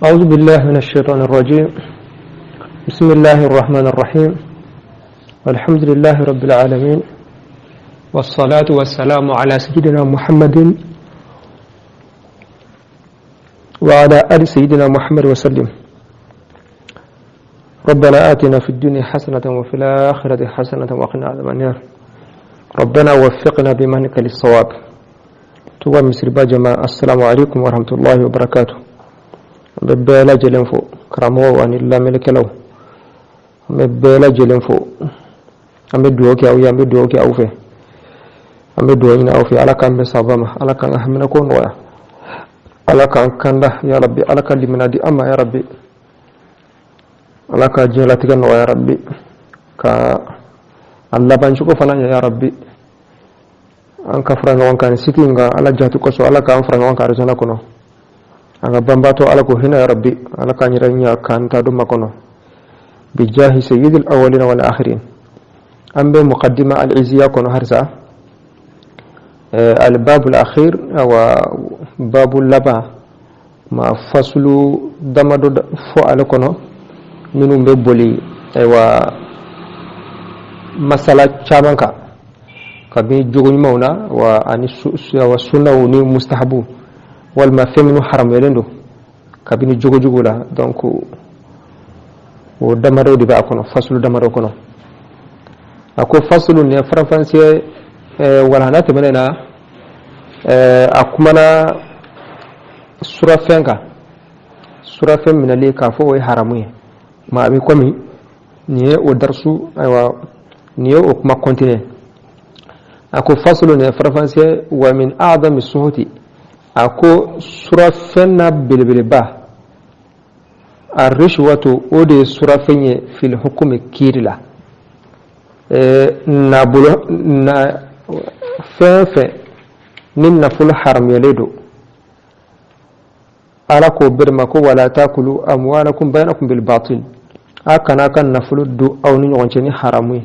أعوذ بالله من الشيطان الرجيم. بسم الله الرحمن الرحيم. والحمد لله رب العالمين، والصلاة والسلام على سيدنا محمد وعلى آل سيدنا محمد وسلم. ربنا آتنا في الدنيا حسنة وفي الآخرة حسنة وقنا عذاب النار. ربنا وفقنا بمنك للصواب. توبا مصر جماعة. السلام عليكم ورحمة الله وبركاته. ببلا جلن فو كرامو وان الله ملك له ببلا جلن فو أمدوك أو يمدوك أو في أمدوين أو في على كان بسابما على كان أحمنا كون ويا على كان كندا يا ربي على كان لمن دي أما يا ربي على كان جلتك يا ربي كا الله بنشوف فلان يا ربي أنك فرنا وان كان سيتينغا على جاتك سو على كان فرنا وان كارجنا كنو anga bambato ala ko hina ya rabbi ala kanyiranya kanta dum makono bi jahi sayyidil awwalin wal akhirin ambe muqaddima al izya kono harsa al bab al akhir wa bab al laba ma faslu damado fo ala kono minum be boli wa masala chabanka kabi jogoy mawna wa ani sunna ni mustahabu walma feminu haram yelendo kabini jogo la donc o damaro diga akono faslu damaro kono ako faslu ne franfansi wala hanata menena akumana sura fem min ali ka fo way haramu ma bi komi ni o darsu aywa ni o kuma continuer ako faslu ne franfansi wa min a'dami suhuti ako surafenna bilbilba arishwatu ode surafenye fil hukumi kirila na bulo na fefe nin naful haram yaledo ala ko birma ko wala takulu amwalakum bainakum bil batil akana kan naful du aw ni ngonce ni haramu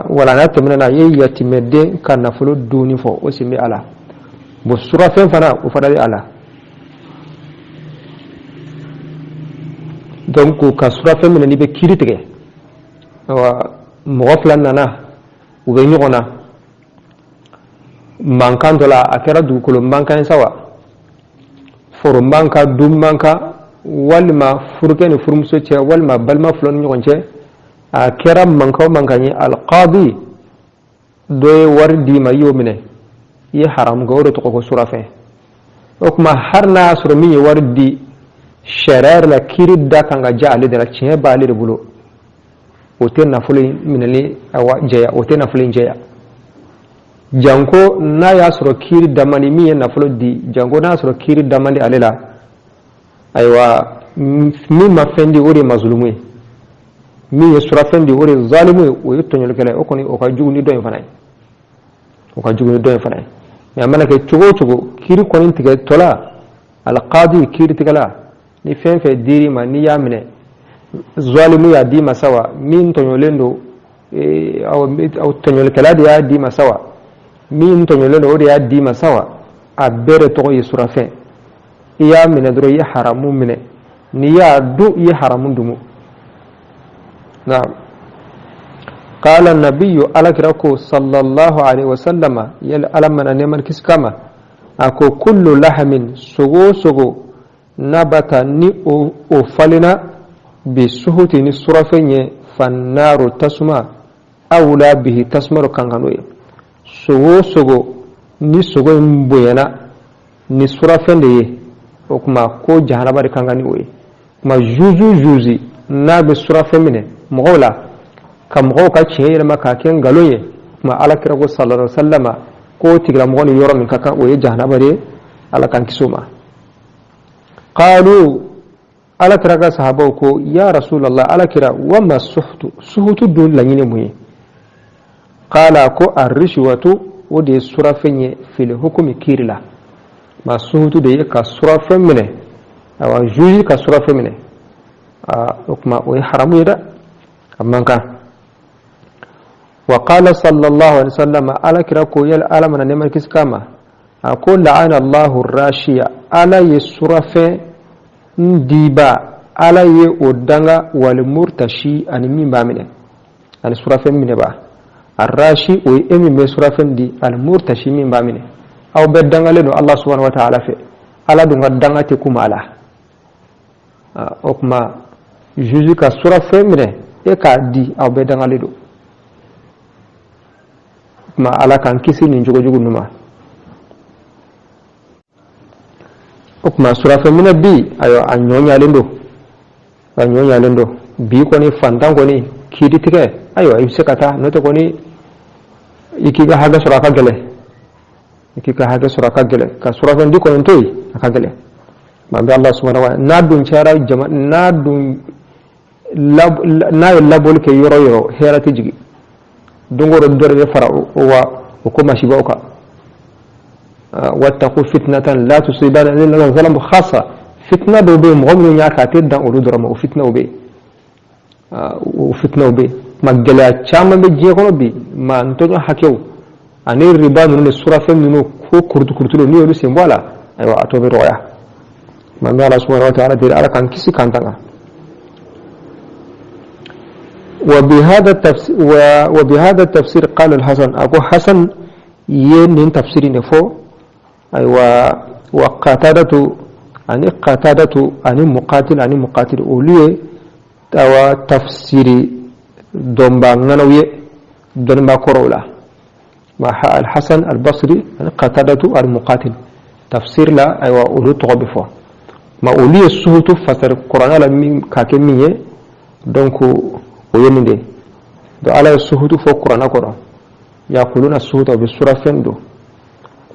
wala na tamna yati medde kan naful du ni fo o simi ala bo sura fen fana o fadari ala donc ka sura fen men ni be kiritige wa mogoflan nana u be nyogona mankan dola akera du ko mankan sawa for manka dum manka walma furken furumso che walma balma flon nyogonche akera manka mankani alqadi doy wardi ma yomine yi haram gawro to ko surafe okuma harna sur mi wardi sharar la kirida kanga jaali dara cin baali de bulo oten na fuli minali awa jaya oten na fuli jaya janko na ya sur kirida mani mi na fulo di jango na sur kirida mani alela aywa mi mafendi ori mazlumu mi surafendi ori zalimu o yotonyol kala okoni o ka juguni do fanay o ka juguni do fanay ya malaka chugo kiri konin tige tola al qadi kiri tigala ni fenfe diri ma ni yamne zalimu ya di masawa min tonyolendo aw tonyol kala ya di masawa min tonyolendo o ya di masawa abere to yi surafe ya mine dro yi haramu mine ni ya du yi haramu dumu na قال النبي ألكركو صلى الله عليه وسلم يل ألمنا نمن كسكما أكو كل لحم سغو نبت ني أفلنا بسهوت نصرفين فالنار تسمى أولى به تسمر كانغانوي سغو ني سغو مبوينا نصرفين لي وكما كو جهنم كانغانوي ما جوزي ناب سرفين منه مغولا kam go ka ciyere maka ken galoye ma ala kira go sallallahu alaihi wasallama ko tigra mo ni yoro min kaka o ye jahanabare ala kan kisuma qalu ala kira ga sahaba ko ya rasulullah ala kira wa ma suhutu dun lanyine muye qala ko arishwatu wode surafenye fil hukmi kirila ma suhutu de ka surafen mine awa juji ka surafen mine kuma o haramu yada amman ka وقال صلى الله عليه وسلم على كراكو يل علمنا نمر كسكاما أقول لعن الله الراشية على يسرف ndiba ala ye o danga wal murtashi ani min ba mine ani surafen mine ba arrashi o emi me surafen di al murtashi min ba mine aw be danga le no Allah subhanahu wa ta'ala fe ala dunga danga te kuma ala o kuma juju ka surafen mine e ka di aw be danga le do kuma ala kan kisi ni jogo jogo numa o kuma surafen mine bi ayo anyonya lendo bi ko ni fantan ko ni kidi tike ayo ay sekata no to ko ni ikiga haga suraka gele ka surafen di ko non toy aka gele ma bi Allah subhanahu wa ta'ala nadun chara jama nadun labol ke yoro herati jigi dongoro dore fara o ko mashiba oka wattaqu fitnatan la tusibana illa alladhina zalamu khassa fitna do be mo ngom nya ka te dan o do ma o fitna o be magala chama be je ko bi ma nto hakew ani riba no sura fem no ko kurtu ni o se mbala aywa ato be roya ma Allah subhanahu wa ta'ala dir ala kan kisi kantanga وبهذا التفسير قال الحسن أبو حسن ين تفسير نفو أيوة وقتادة أني مقاتل أولي توا تفسيري دمبا نوي دمبا كرولا مع الحسن البصري أني قتادة المقاتل تفسير لا أيوة أولو تغبفو ما أولي السهوت فسر القرآن لمن كاكمية دونكو ويمinde do ala suhutu fo qur'ana ko yaquluna suhutu bi surafin do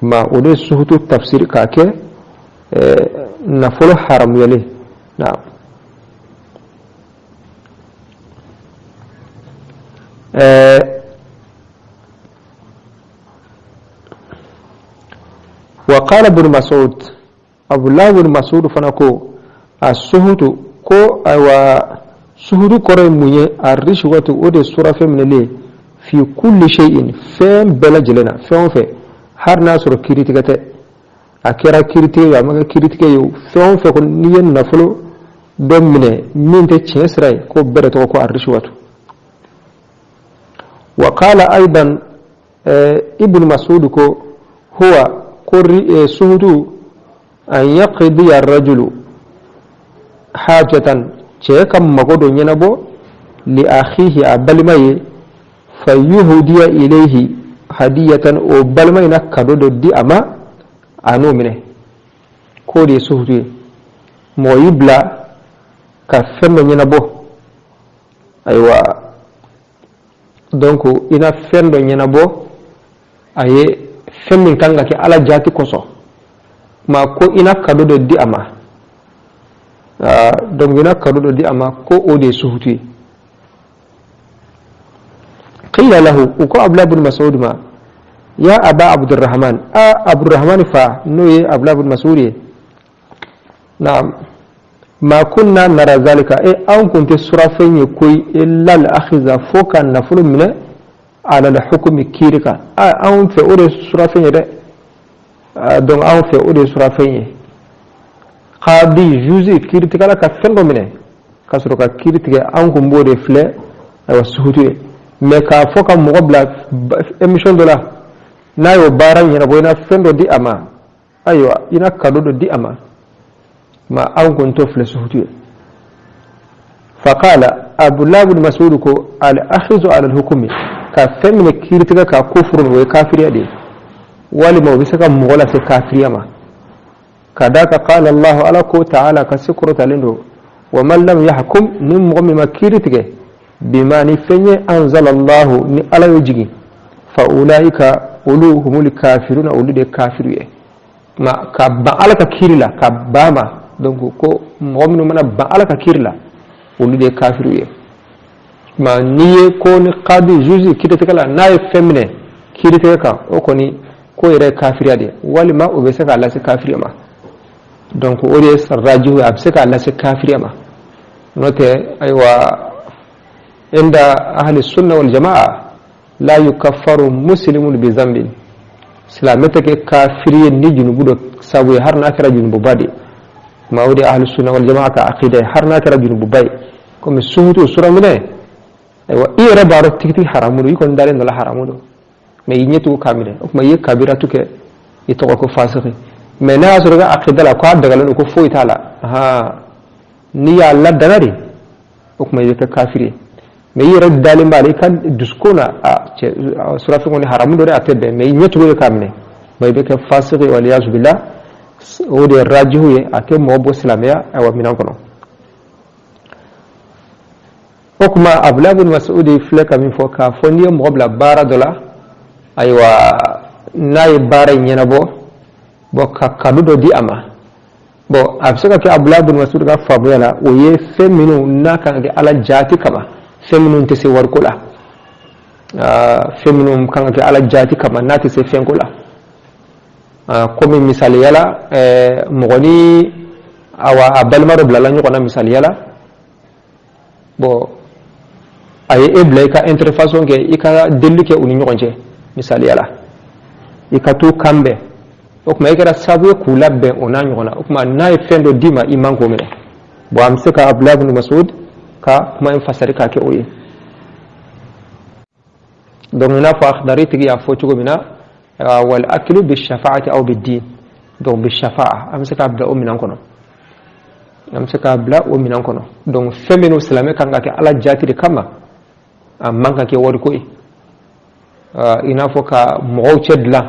ma ule suhutu tafsir ka ke nafulu haram yale na وقال ابن مسعود ابو الله بن مسعود فنكو السهوت كو suhudu kore munye arishwatu ode sura feminile fi kulli shay'in fem bela jelena fe har na sura kiritigate akira kirite ya maga kiritike yo fe ko niyen nafulo domine minte chesray ko bereto ko arishwatu wa qala aidan ibn mas'ud ko huwa qurri suhudu an yaqdi ar-rajulu hajatan ce kan magodo yana bo li akhihi a balmaye fa yuhdiya ilayhi hadiyatan o balmay na kado do di ama anu mine ko de suhri mo yibla ka femme yana bo aywa donc ina fendo yana bo aye femmin kanga ke ala jati koso ma ko ina kado do di ama donc ina kadudo di ama ko ode suhuti qila lahu ko abla ibn mas'ud ma ya aba abdurrahman abdurrahman fa noye abla ibn mas'ud na'am ma kunna nara zalika an kunta surafin yakoi illa al-akhiza fokan nafulu min ala al-hukm kirika an fa ode surafin de donc an fa ode surafin qadi juzi kiritikala ka fendo mine kasro ka kiritige an ko mbode fle ay suhutu me ka foka mo gobla emission de la nayo baran yana boyna fendo di ama aywa ina kadodo di ama ma an ko to fle suhutu faqala abdullah ibn mas'ud ko al akhizu ala al hukmi ka femine kiritiga ka kufrun wa kafiri ade wali mo bisaka mo wala se kafiriyama كذاك قال الله ألكو تعالى كسكرة لندو ومن لم يحكم نمغم مكيرتك بما نفني أنزل الله على وجهه فأولئك أولوهم الكافرون أولو دي كافرين ما كبالك كيرلا كباما دونك كو مغم من بالك كيرلا أولو دي كافرين ما نيه كون قادي جوزي كيرتك لا ناي فمنه كيرتك أو كوني كو يرى كافرين ولما أبسك على سكافرين donc ODS radio abseka alla se kafiriyama note aywa inda ahli sunna wal jamaa la yukaffaru muslimun bi dhanbin islamata ke kafiriye ni junubu do sabu har na akira junubu badi maudi ahlus sunna wal jamaa ka aqida harna kara junubu bay comme suhutu sura mine aywa ire baro tikti haramu yi kon dalen la haramu do mais yiñetu kamile ma yi kabiratu ke ito ko fasiki mais na sura ga aqida la ko daga lan ko foy tala ha ni ya la danari ma yi ka kafiri mais ire dalin bali kan duskuna sura fi ngoni haramu do atebe mais yiñetu ko kamile may be ka fasiki wal yaz billah o de rajihu ye ake mobo islamia awa minan kono okuma abdullah ibn mas'ud fleka min foka foniye mobla bara dola aywa nay bara nyena bo ka kadudo di ama bo absaka ke abdullah ibn mas'ud ga fabela o ye feminu naka de ala jati kama feminu tese warkula feminu kan ke ala jati kama nati se fenkula comme misali yala mogoni awa balmaro blala nyoko na misali yala bo ay eble ka interface ke ika delike uni nyokonje misali yala ikatu kambe okuma ikara sabu kula be ona nyokona okuma nay fendo dima iman ko mele bo am seka abdullah ibn mas'ud ka kuma en fasari ka ke oyi donc na fa akhdari tigi ya fo chugo mina والأكل بالشفاعة أو بالدين دون بالشفاعة أمسك أبدا من أنكنا أمسك أبدا من أنكنا دون فمن السلام كان كي على جاتي كما أمان كي وركوي إنافو كموجد لا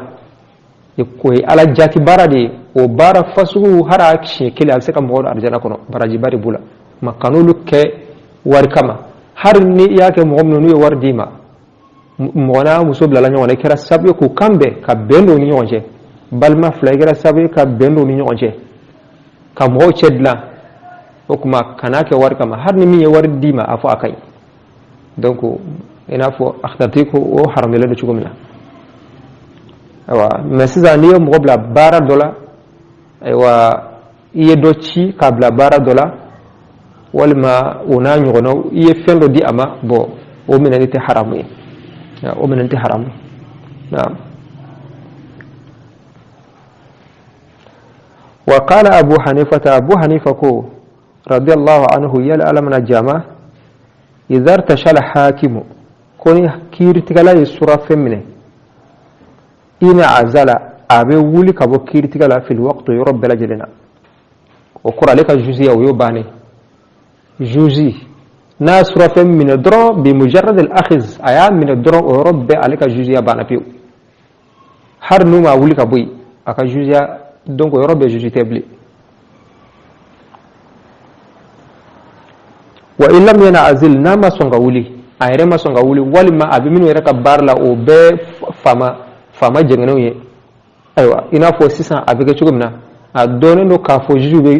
يكوي على جاتي باردي وبارا فسو هراك شيء كلا أمسك مور أرجانا كنا براجي باري بولا ما كانوا لك وركما هرني ياك مغمنوني ورديما mona muso blala nyone kera sabyo ku kambe ka bendo ni nyonje balma flagira sabyo ka bendo ni nyonje ka mo chedla okuma kanake war kama har ni mi war dima afu akai donc ina fo akhtartiku o haramela do chugumna awa mesiza niyo mo bla bara dola aywa iye dochi ka bla bara dola walma ona nyono iye fendo di ama bo o minanite haramu ومن انت حرام نعم وقال أبو حنيفة رضي الله عنه يلا ألمنا جامع إذا ارتشل حاكم كوني كيرتغلا يسورة فمنه إن عزل أبي ولي كبو كيرتغلا في الوقت يرب لجلنا وقرأ لك جزية ويوباني جزي ناس رفم من الدرو بمجرد الأخذ أيام من الدرو ورب عليك جزية بانا فيو هر نوما ولي كبوي أكا جزية دونك ورب جزية تبلي وإن لم ينعزل ناما سونغا ولي أيرما سونغا ولي ولما أبي منو يركب بارلا أو بي فما جنغنوي أيوة إنا فو سيسان أبي كتشوكمنا أدوني نو كافو جزية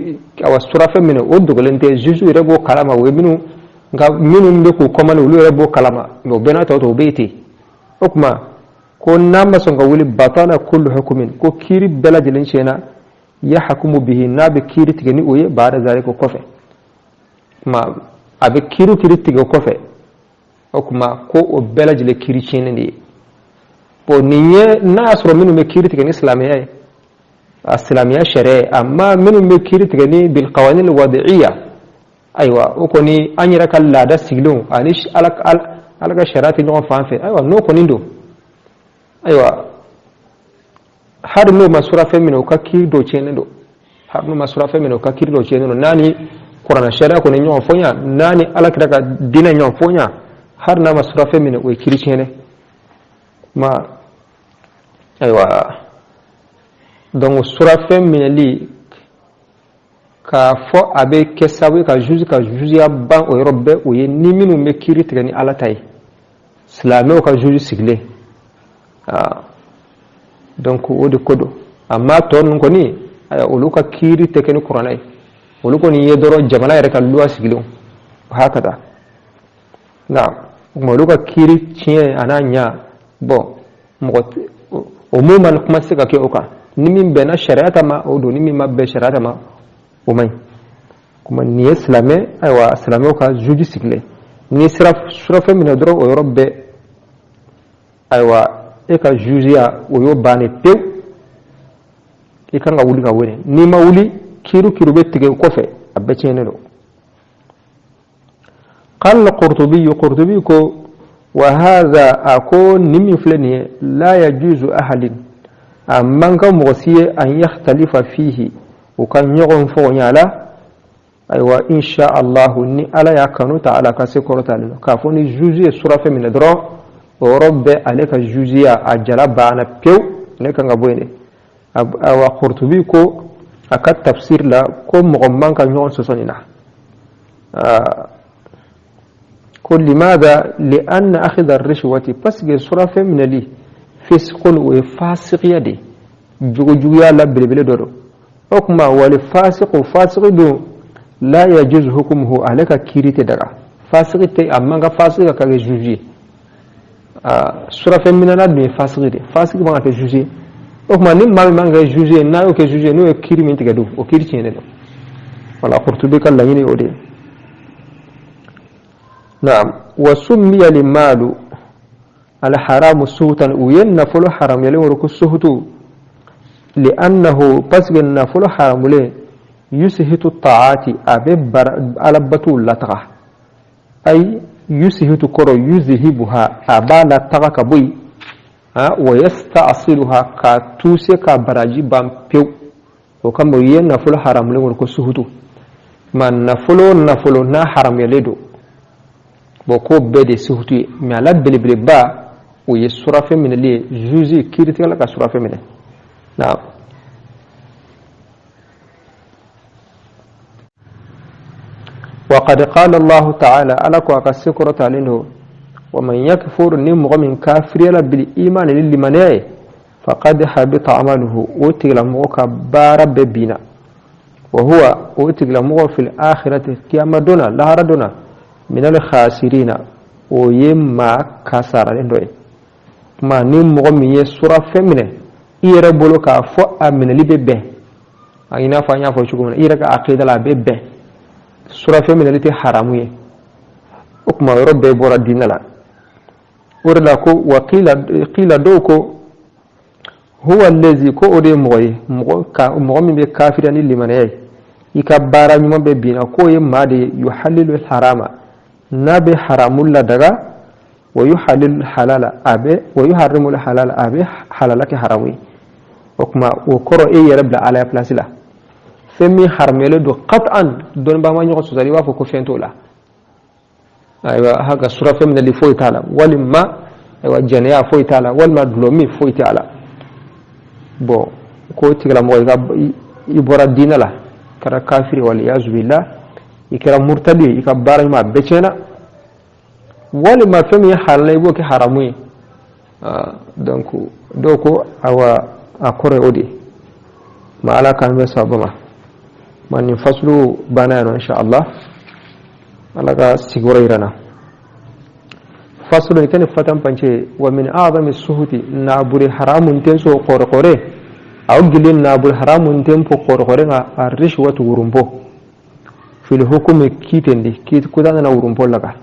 أو سرافم من أودو غلنتي جزية يربو كلاما ويبنو nga minun be ko komane wulu rebo kalama no bena to beeti okuma ko namma so nga wuli batana kullu hukumin ko kiri bela jilin chena ya hukumu bihi nabi kiri tigani oye baada zalika kofe ma abe kiri tigo kofe okuma ko o bela jile kiri chena ndi po niye nasro minu me kiri tigani islamiyya sharia amma minu me kiri tigani bil qawanin al wad'iyya aywa okoni anyira kala da siglon anish alaka sharati no fanfe aywa no konindo aywa har no masura femino ka kirdo chenendo har no masura femino ka kirdo chenendo nani qur'ana shara ko nyo fonya nani alaka daga dina nyo fonya har na masura femino o kiri chene ma aywa donc sura femino li ka fo abe kesawe ka juzi ya ban o yorobbe o ye ni minu me kiri tigani ala tay slame o ka juzi sigle donc o de kodo amma ton ko ni aya o luka kiri tekeni qur'anai o luko ni yedoro jamala yare kan luwa siglo hakata na mo luka kiri chie ananya bo mo o muman kuma sika ke oka ni min bena shari'ata ma o do ni min mabbe shari'ata ma umay kuma ni islame aywa islame ka juji sigle ni surafe min doro o yorobbe aywa e ka jujiya o yo bane pew e kan ga wuli ka woni ni ma wuli kiru bettige kofe abechenelo قال القرطبي كو وهذا أكون نمي فلني لا يجوز أحد أمن كمغسية أن يختلف فيه وكان يغن فوني على أيوة إن شاء الله ني على يكنو تعالى كسكرة تعالى كافوني جوزي سورة من الدرا ورب عليك جوزي أجلب أنا بيو نكان غبويني أو قرطبي كو أكاد تفسير لا كو مغمان كان يغن سسونينا كل لماذا لأن أخذ الرشوة بس صرف من لي فسق وفاسق يدي جوجويا لا بلبل دورو حكما والفاسق فاسق دو لا يجوز حكمه عليك كيريت دغا فاسق تي اما فاسق كجوجي صرف من الادم فاسق دي فاسق ما كجوجي حكما نيم ما كجوجي نايو كجوجي نو كيري من تغدو او كيري تشينه ولا قرطبي كلا يني اودي نعم وسمي المال الحرام سهتا وين فلو حرام يلي وركو سهتو لأنه بسغ النفل حرام لي يسهت الطاعات أبي على بطول لتغى أي يسهت كرو يذهبها أبا لتغى كبوي ويستأصلها كتوسي كبراجي بامبيو وكما ين نفل حرام لي وركو سهتو ما نفلو نا حرام يليدو بوكو بدي سهتو مالا بلي با ويسرف من اللي جوزي كيرتي لك سرف منه نعم وقد قال الله تعالى ألك وكسكرة عليه ومن يكفر نمغ من كافر بالإيمان للمناء فقد حبط عمله وتغل مغك بارب بنا وهو وتغل مغ في الآخرة كيما دونا لها ردنا من الخاسرين ويما كسر لندوي ما نمغ من يسرى فمنه ira bolo ka fo amina libebe ayina fa nya fo chugumna ira ka aqida la bebe sura fe min liti haramu ye ukma robbe bora dinala urla ko wa qila doko huwa allazi ko ode moy mo min be kafirani limanay ikabara nyuma be bina ko ye made yuhallilu harama nabe haramul la daga wa yuhallilu halala abe wa yuharrimu halala abe halalaki haramu وكما وكرو اي يرب على بلاص لا فمي حرمله دو قطعا دون با ما نيو سوزالي وافو كوفنتو لا ايوا هاغا سوره فم اللي فوي تعالى ولما ايوا جنيا فوي تعالى ولما دلومي فوي تعالى بو كو تيغلا موي يبورا دين لا كرا كافر والعياذ بالله يكرا مرتدي يكبر ما بچنا ولما فمي حلال بوكي حرامي دونك دوكو اوا akore odi ma ala kan be sabama man faslu banano insha Allah alaga sigura irana faslu itani fatan panche wa min a'zami suhuti naburi haramun tenso qore aw gilin nabul haramun tempo qore nga arishwatu urumbo fil hukmi kitendi kit kudana na urumbo laga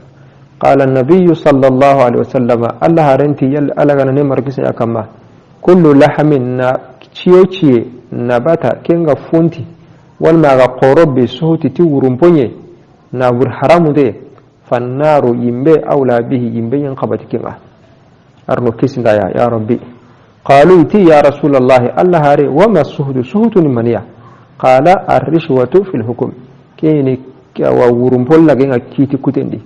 qala an-nabiy sallallahu alaihi wasallam Allah haranti yal alaga ne markisa akama kullu lahamin na ciye nabata kenga funti wal ma ga qorobe suhuti ti wurumponye na bur haramu de fannaru yimbe awla bihi yimbe yan qabati kenga arno kisinda ya rabbi qalu ti ya rasulullah allah hare wa ma suhutu maniya qala ar-rishwatu fil hukm kini wa wurumpol la genga kiti kutendi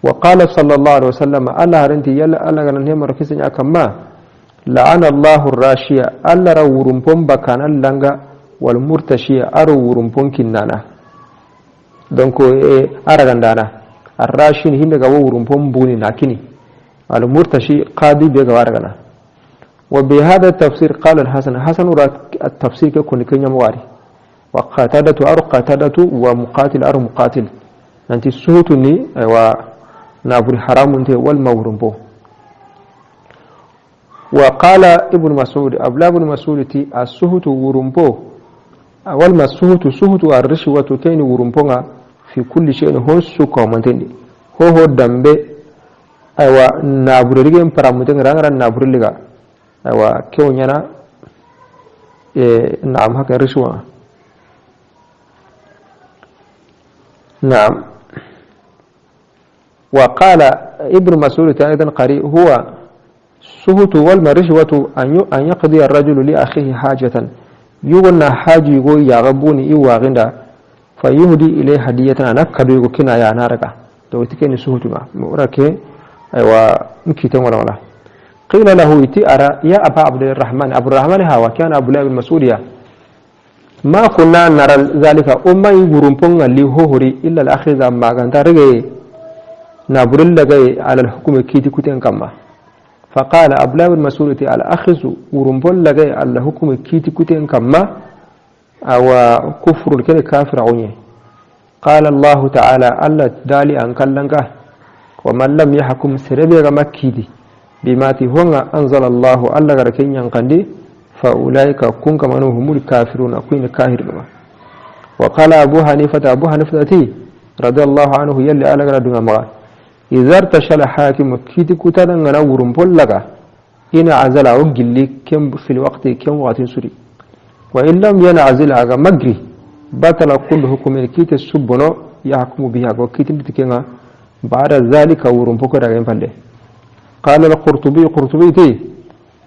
wa qala sallallahu alaihi wasallam allah haranti yalla allah ganan he mar kisinya kamma لعن الله الراشية ألا را ورمبون بكانا لنغا والمرتشية أرو ورمبون كنانا دونكو أرغندانا الراشين هندغا ورمبون بوني ناكيني المرتشي قاضي بيغا أرغنا وبهذا التفسير قال الحسن التفسير كون كنيا مواري وقاتدة أرو قاتدة ومقاتل أرو مقاتل أنت سهوتني ونابر حرام والمورمبو وقال ابن مسعود أبلا ابن مسعود تي السهوت ورمبو والما سهوت الرشوة كين ورمبونا في كل شيء هو سوكا منتني هو دمبي أيوا نابريجين برامتين رانغرا نابريلغا أيوا كيونيانا نعم هكا رشوة نعم. وقال ابن مسعود أيضا قريء هو سهوت والمرشوة أن يقضي الرجل لأخيه حاجة يغنى حاجة يغو يغبوني إيواغندا فيهدي إليه هدية نكدو يغو كنا يا نارك تو تكيني سهوت ما مركي أيوا مكيتم ولا قيل له يتي أرى يا أبا عبد الرحمن أبو الرحمن هوا كان أبو الله بن مسعود ما كنا نرى ذلك أما يغرمبون اللي هوري إلا الأخير ما كانت رجي نابرل لغي على الحكم كيتي كتن كما فقال أبو الله بن مسعود الأخذ ورمبون لغي على الحكم كيتي كتن كما أو كفر الكل كافر عوني قال الله تعالى الله دالي أن كلنك ومن لم يحكم سربي مكيدي بما تهون أنزل الله الله غركين ينقندي فأولئك كن كما هم الكافرون أكوين كاهرون وقال أبو حنيفة رضي الله عنه يلي على غردنا مراد إذا ارتشل حاكم كيتي كتانا نورم بلغا إن عزل وقلي كم في الوقت كم وقت سري وإن لم ينعزل على مجري بطل كل حكم كيتي السبنو يحكم بها وكيتي بتكينا بعد ذلك ورم بكرة ينفله قال القرطبي تي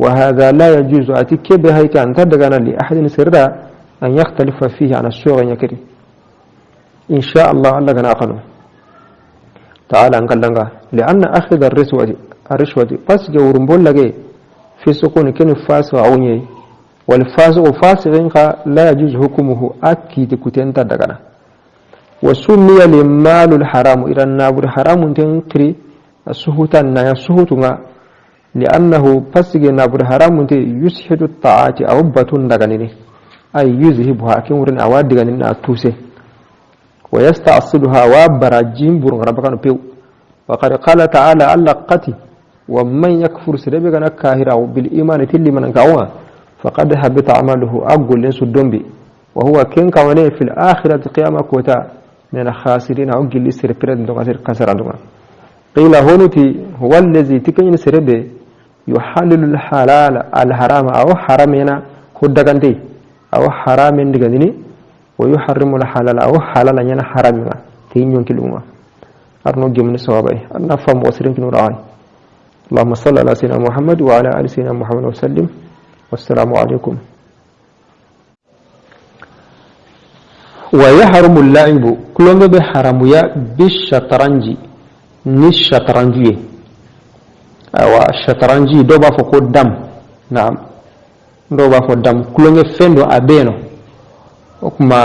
وهذا لا يجوز أتك بهيك أن تدغنا لأحد سردا أن يختلف فيه عن السوء يكري إن شاء الله الله غنا أقنو تعالى انقلنغا لأن أخذ الرشوة بس جورم بولغي في سكون كن فاسق عوني والفاسق فاسقين لا يجوز حكمه أكيد كتن تدغنا وسمي لمال الحرام إلى النابر حرام تنكري السهوتان يا سهوتنا لأنه فاسق نابر حرام يسحد الطاعات أو بطن دغنيني أي يذهبها كمرن أواد دغنين أتوسه ويستأصلها وبراجين برغربكان بيو وقد قال تعالى اللقتي ومن يكفر سربكنا كاهرا بالإيمان تلي من كوا فقد حبط عمله أقول لنسو الدنبي وهو كن كواني في الآخرة قيامة كوتا من الخاسرين أقول لسر برد نغسر كسر عندنا قيل هونتي هو الذي تكين سربه يحلل الحلال الحرام أو حرامنا خدقنتي أو حرام دقنيني ويحرم الحلال أو حلال ينا حرامنا تينيون كلمة أرنو جمن سوابي أرنا فهم وسرين كنور عاي اللهم صل على سيدنا محمد وعلى آل سيدنا محمد وسلم والسلام عليكم. ويحرم اللعب كلهم بحرمية بالشطرنج نشطرنجي أو الشطرنجي دوبا فوق دم نعم دوبا فوق دم كلهم فندو أبينو وكما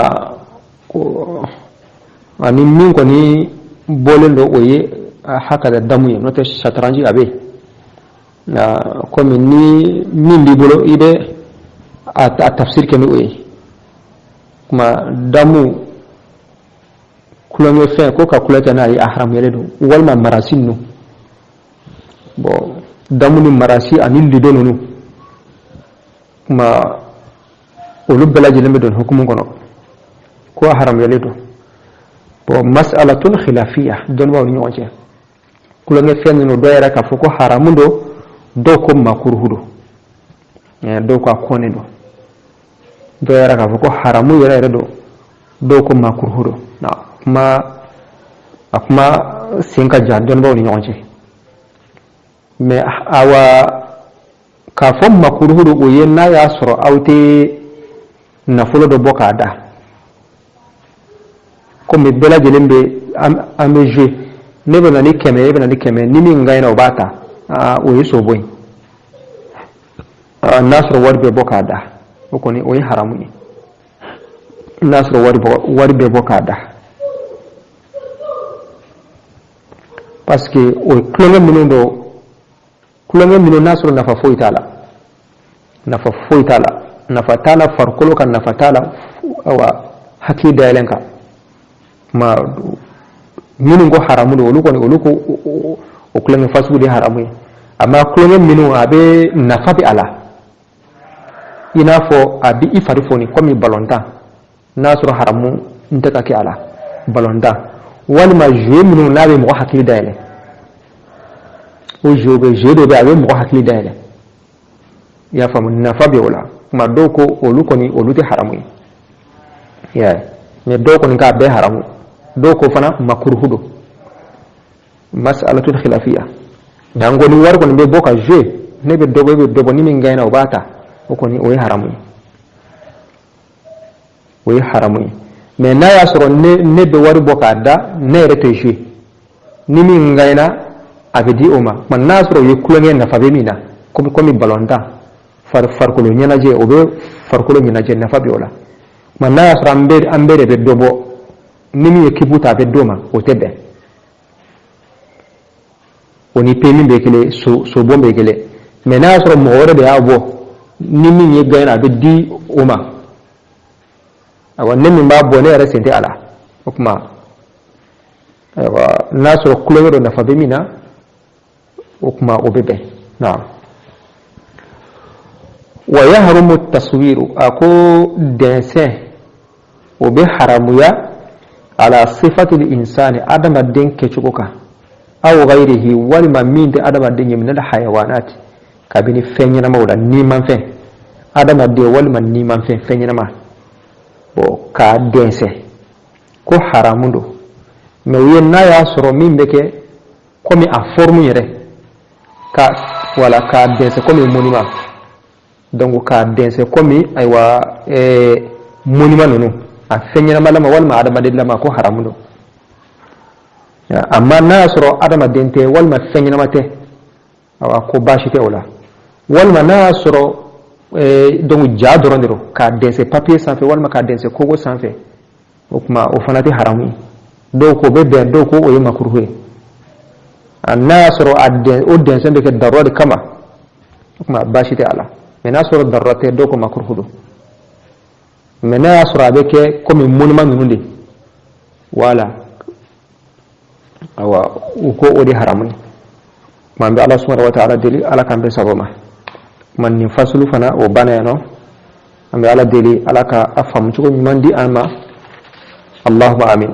ani min koni bolen do oye haka da damu ye note shatranji abe na komi ni min di bolo ide a tafsir ke no oye kuma damu kulonge fe ko ka kulata na yi ahram yele do walma marasin no bo damu ni marasi anil di do no kuma olu belaji lembe don hukumu kono ko haram yele do mas'alatun khilafiyya don wa ni wonje kulo nge fen no doyra ka foko haramundo do ko makruhudo do ko akone do doyra ka foko haramu yere do ko makruhudo na akma sinka jan don wa ni wonje me awa ka fom makruhudo o yenna ya soro awte na fulo do bokada comme bela jelembe ambe jeu nebe na ni keme ni mi ngai na obata o yeso boy nasro warbe bokada ko ni o haramu ni nasro warbe bokada parce que o klonga mino nasro na fa foitala na fatala farkolo kan na fatala awa hakida yalenka ma minu go haramu do oluko o kulen fasu de haramu amma kulen minu abe nafabi ala ina fo abi ifari foni komi balonta nasru haramu ntaka ke ala balonta wal ma je minu nabe mo hakili dayele o jobe jedo be abe mo hakili dayele ya famu nafabi wala ma doko oluko ni oluti haramu ya ne doko ni ka be haramu do ko fana makruhu do mas'alatul khilafiyya dan goni war ko be boka je ne be dobo ni min gaina obata ko ni o haramu mais na ya soro ne be wari boka da ne rete je ni min gaina abedi oma man na soro yekulen na fabe mina komi balonda far ko nyana je obe far ko nyana je na fabe ola man na ya soro ambere be dobo ni mi ekibuta be doma o tebe oni pemi be kele so bombe kele mais na soro mo wore be abo ni min ye gaina be di oma awa nemi ba bone yara sente ala kuma awa nasro kulero na fabemina kuma obebe na wa yahrumu at-taswiru ako dense obe haramuya ala sifati al-insani adama den kechuka aw ghayrihi wal ma min de adama den min al-hayawanat kabini fenyana mawla ni man fe adama de wal man ni man fe fenyana ma bo ka dense ko haramundo me yen na ya soro min beke komi a formu yere ka wala ka dense komi monima donc ka dense komi aywa monima nonu a fenyana malama walma adama de lama ko haramundo amma na soro adama dente walma fenyana mate awa ko bashite wala walma na soro donc ja dorondiro ka dense papier sanfé walma ka dense kogo sanfé okuma o fanati haramu do ko be be do ko o yema kurwe annasro adden o dense be ke darode kama okuma bashite ala menasro darrate do ko makruhudo menasro abeke comme monument nundi wala awa ko o di haramu man be Allah subhanahu wa ta'ala deli ala kan be saboma man ni fasulu fana o bana no ambe ala deli ala ka afam ci ko man di alma allahumma amin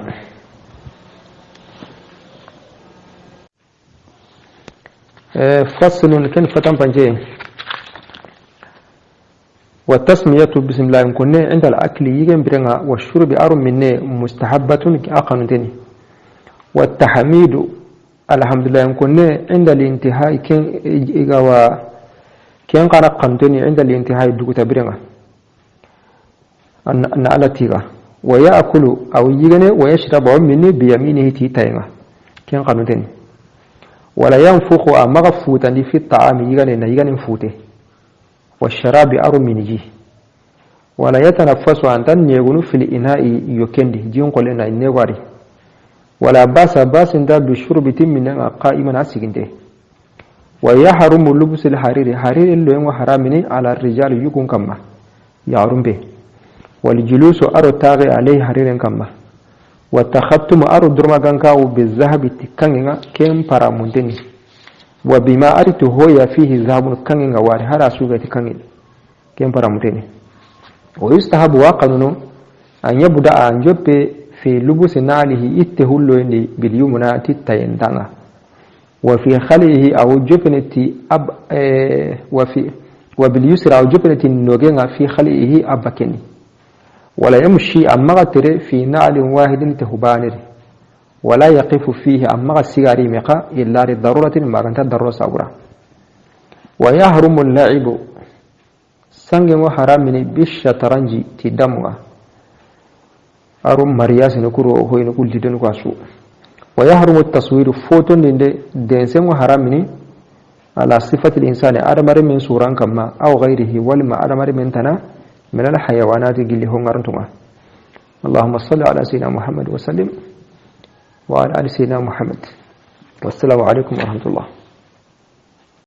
faslun kan fatan panje wa tasmiyatu bismillah kunna inda al-akli yigen birenga wa shurbi arum minne mustahabbatun ki aqanuteni wa tahmidu alhamdulillah kunna inda al-intihai kin igawa كين قرأ قمتني عند الانتهاء دوك تبرنا أن على تيغا ويأكل أو يغني ويشرب مني بيمينه تيتايغا كين قمتني ولا ينفخ مغفوتا في الطعام يغني فوته والشراب أرو منجي ولا يتنفس عن تن يغنو في الإناء يكندي جيون قلنا النغاري ولا باس دا بشرب من قائما أسيغنده ويحرم لبس الحرير حرير اللي هو حرامني على الرجال يكون كما يعرم به والجلوس أرو تاغي عليه حرير كما والتختم أرو درما غنكاو بالذهب تكنغا كم برامونتني وبما أريد هو فيه ذهب كنغا واري هرا سوغا تكنغي كم برامونتني ويستحب واقنون أن يبدأ أن جب في لبس ناله اتهولو باليمنى تتيندانا وفي خليه أو جبنة وباليسر أو جبنة النوغين في خليه أبكني ولا يمشي أمغتر في نعل واحد تهبانر ولا يقف فيه أمغ السيغاري مقا إلا للضرورة ما كانت الضرورة صورة ويحرم اللعب سنگ وحرامني بالشطرنج تدمغ أرم مرياس نكرو هو نقول جدن قاسو ويحرم التصوير فوتون دينسن وحرامني على صفة الإنسان أرمر من سوران كما أو غيره ولما أرمر من تنا من الحيوانات اللي هم أرنتما اللهم صل على سيدنا محمد وسلم وعلى آل سيدنا محمد والسلام عليكم ورحمة الله